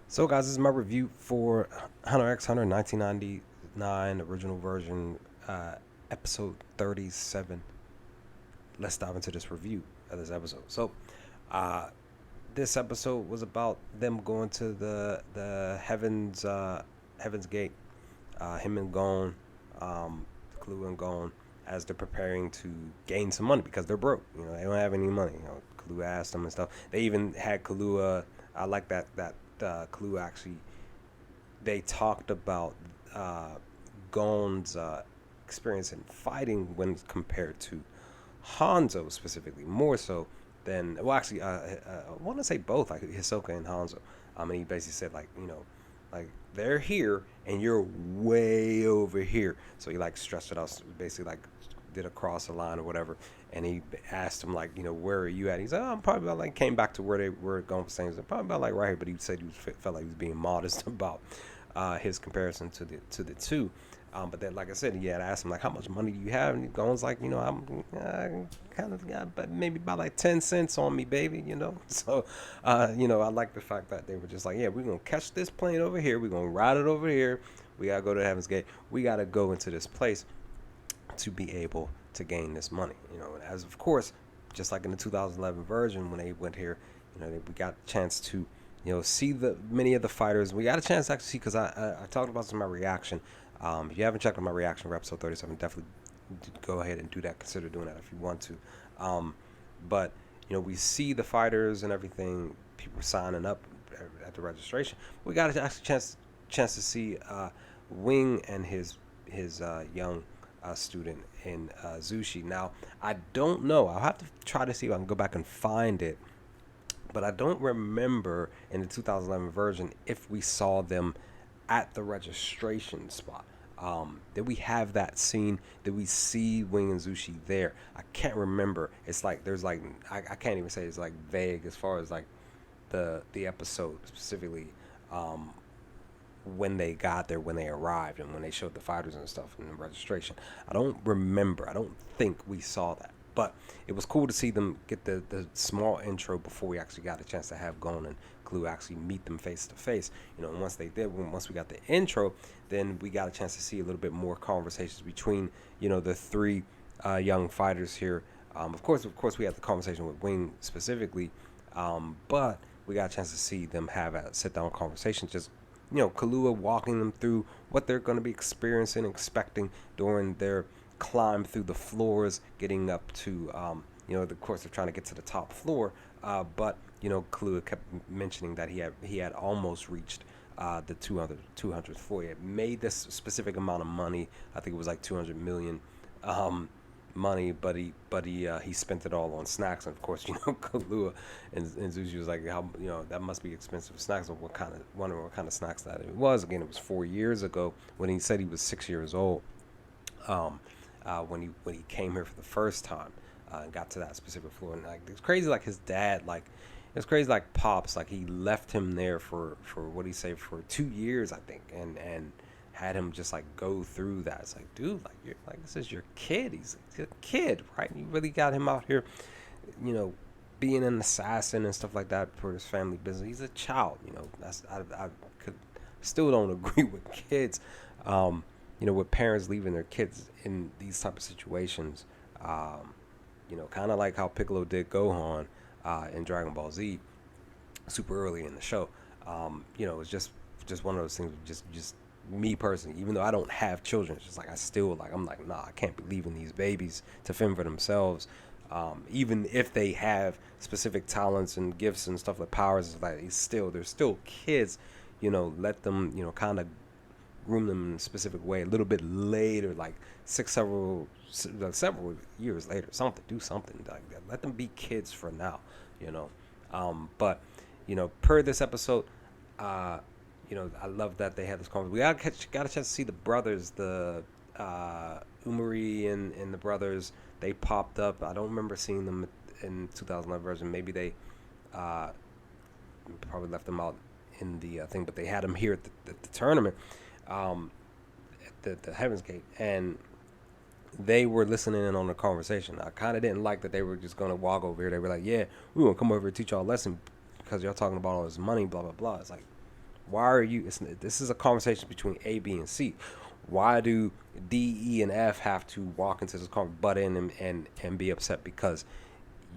So, guys, this is my review for Hunter x Hunter 1999 original version, episode 37. Let's dive into this review of this episode. Uh, this episode was about them going to the Heaven's Gate. Him and Gon, Kahlua and Gon, as they're preparing to gain some money because they're broke. They don't have any money. Kahlua asked them and stuff. They even had Kahlua. I like that Kahlua actually they talked about uh, Gon's experience in fighting when compared to Hanzo specifically, more so than well, actually, I want to say both, like Hisoka and Hanzo. And he basically said like like they're here and you're way over here. So he like stressed it out, basically like did a cross the line or whatever. And he asked him like, where are you at? He's like, oh, I'm probably about like came back to where they were going for things. Probably about like right here, but he said felt like he was being modest about his comparison to the two. But then, like I said, he had asked him like, "How much money do you have?" And he goes like, I'm kind of got, but maybe about like 10 cents on me, baby. So, I like the fact that they were just like, "Yeah, we're gonna catch this plane over here. We're gonna ride it over here. We gotta go to Heaven's Gate. We gotta go into this place to be able to gain this money." And as of course, just like in the 2011 version when they went here, we got a chance to see the many of the fighters. We got a chance to actually see because I talked about some of my reaction. If you haven't checked out my reaction for episode 37, definitely go ahead and do that. Consider doing that if you want to. But we see the fighters and everything. People signing up at the registration. We got a actually chance to see Wing and his young student in Zushi. Now I don't know. I'll have to try to see if I can go back and find it, but I don't remember in the 2011 version if we saw them at the registration spot. Did we have that scene? Did we see Wing and Zushi there? I can't remember. It's like there's like I can't even say it's like vague as far as like the episode specifically. Um, when they got there, when they arrived, and when they showed the fighters and stuff in the registration. I don't remember. I don't think we saw that. But it was cool to see them get the small intro before we actually got a chance to have Gon and Clue actually meet them face to face. And once they did, once we got the intro, then we got a chance to see a little bit more conversations between the three young fighters here. Of course, we had the conversation with Wing specifically, but we got a chance to see them have a sit down conversation, just Kahlua walking them through what they're going to be experiencing, expecting during their climb through the floors, getting up to, of course, they're trying to get to the top floor. But Kahlua kept mentioning that he had almost reached the 200th floor. He had made this specific amount of money. I think it was like 200 million. Money, but he spent it all on snacks. And of course, Kahlua and Zushi was like, how that must be expensive snacks. Or wondering what kind of snacks that it was. Again, it was 4 years ago when he said he was 6 years old. When he came here for the first time, and got to that specific floor. And like it's crazy, like his dad, like it's crazy, like Pops, like he left him there for what he say for 2 years, I think, and had him just like go through that. It's like, dude, like you're like this is your kid. He's a kid, right? And you really got him out here, you know, being an assassin and stuff like that for his family business. He's a child, That's I could still don't agree with kids, with parents leaving their kids in these type of situations. Kind of like how Piccolo did Gohan in Dragon Ball Z super early in the show. It's just one of those things. Just me personally, even though I don't have children, it's just like I still like I'm like nah, I can't be leaving these babies to fend for themselves. Even if they have specific talents and gifts and stuff like powers, like they're still kids. Let them kind of groom them in a specific way. A little bit later, like several years later, something do something like that. Let them be kids for now. You know, but per this episode, uh, I love that they had this conversation. We got a chance to see the brothers, the Umari and the brothers. They popped up. I don't remember seeing them in 2011 version. Maybe they uh, probably left them out in the thing, but they had them here at the tournament, um, at the Heaven's Gate, and they were listening in on the conversation. I kind of didn't like that they were just gonna walk over here. They were like, "Yeah, we want to come over and teach y'all a lesson because y'all talking about all this money, blah blah blah." It's like, Why are you? This is a conversation between A, B, and C. Why do D, E, and F have to walk into this car, butt in, and be upset because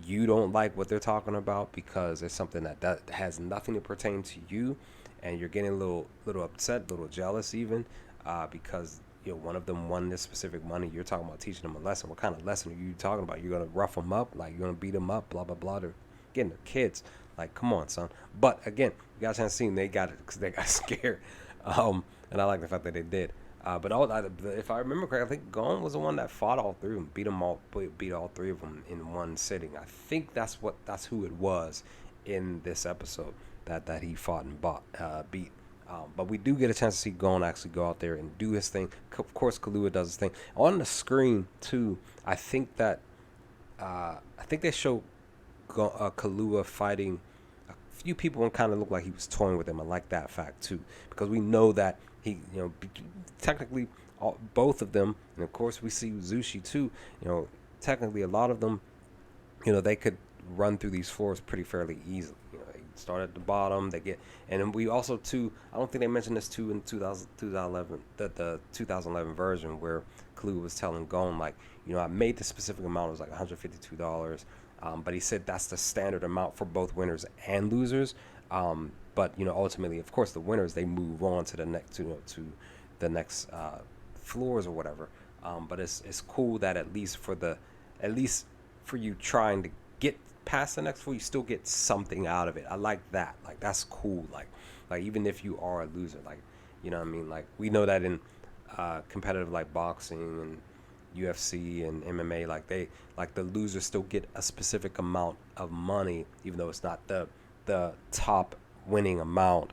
you don't like what they're talking about, because it's something that has nothing to pertain to you, and you're getting a little upset, a little jealous even, because one of them won this specific money. You're talking about teaching them a lesson. What kind of lesson are you talking about? You're gonna rough them up, like you're gonna beat them up, blah blah blah. They're getting the kids. Like, come on, son. But again, you got a chance to see them. They got it because they got scared, and I like the fact that they did. But if I remember correctly, I think Gon was the one that fought all three of them, beat all three of them in one sitting. I think that's who it was in this episode that he fought and beat. But we do get a chance to see Gon actually go out there and do his thing. Of course, Killua does his thing on the screen too. I think they show Killua fighting a few people and kind of looked like he was toying with him. I like that fact too, because we know that he, technically both of them, and of course we see Zushi too. Technically a lot of them, they could run through these floors pretty fairly easily. They start at the bottom, they get, and then we also too. I don't think they mentioned this too in 2011, the 2011 version where Killua was telling Gon like, I made the specific amount. It was like $152. But he said that's the standard amount for both winners and losers. But ultimately, of course, the winners, they move on to the next to the next floors or whatever. But it's cool that at least for you trying to get past the next floor, you still get something out of it. I like that. Like, that's cool. Like even if you are a loser, like, what I mean. Like, we know that in competitive like boxing and UFC and MMA, like the losers still get a specific amount of money, even though it's not the top winning amount.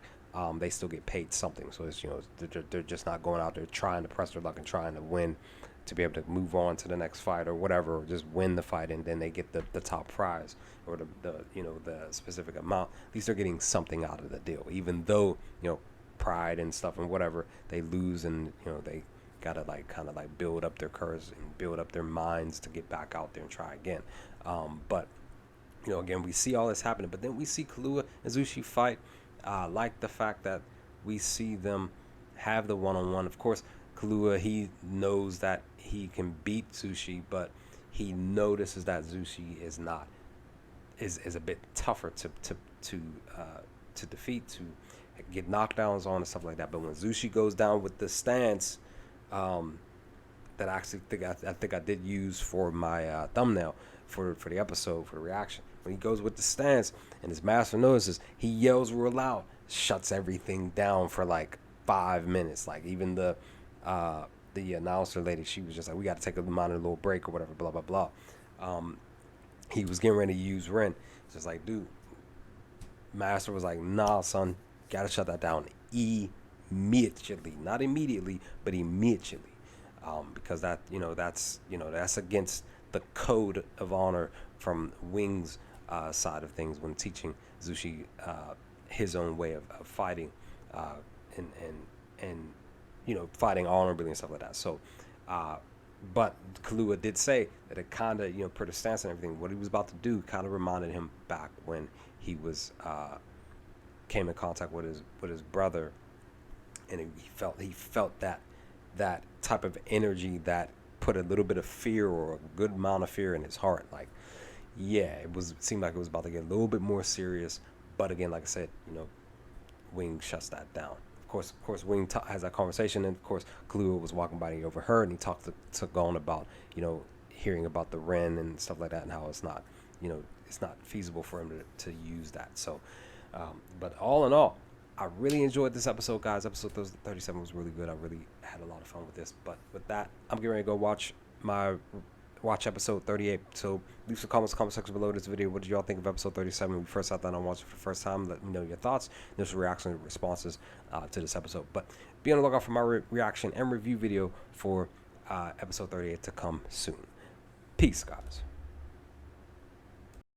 They still get paid something. So it's they're just not going out there trying to press their luck and trying to win to be able to move on to the next fight or whatever, or just win the fight and then they get the top prize or the specific amount. At least they're getting something out of the deal, even though pride and stuff and whatever, they lose and they gotta kind of build up their courage and build up their minds to get back out there and try again. But again, we see all this happening, but then we see Killua and Zushi fight. Like the fact that we see them have the one-on-one. Of course, Killua, he knows that he can beat Zushi, but he notices that Zushi is a bit tougher to defeat, to get knockdowns on and stuff like that. But when Zushi goes down with the stance, that I actually think I did use for my thumbnail for the episode, for the reaction. When he goes with the stance and his master notices, he yells real loud, shuts everything down for like 5 minutes. Like, even the announcer lady, she was just like, we got to take a minor little break or whatever, blah blah blah. He was getting ready to use Ren. It's just like, dude, master was like, nah, son, gotta shut that down immediately. Not immediately, but immediately. Because that's against the code of honor from Wing's side of things when teaching Zushi his own way of fighting and fighting honorably and stuff like that. So but Killua did say that it kind of per the stance and everything, what he was about to do kind of reminded him back when he was came in contact with his brother, and he felt that type of energy that put a little bit of fear or a good amount of fear in his heart. Like, yeah, it seemed like it was about to get a little bit more serious. But again, like I said, Wing shuts that down. Of course, Wing has that conversation, and of course, Killua was walking by and he overheard, and he talked to Gon about hearing about the Ren and stuff like that, and how it's not feasible for him to use that. So, but all in all, I really enjoyed this episode, guys. Episode 37 was really good. I really had a lot of fun with this. But with that, I'm getting ready to go watch episode 38. So leave some comments in the comment section below this video. What did y'all think of episode 37 when we first sat down and watched it for the first time? Let me know your thoughts, initial reaction and responses to this episode. But be on the lookout for my reaction and review video for episode 38 to come soon. Peace, guys.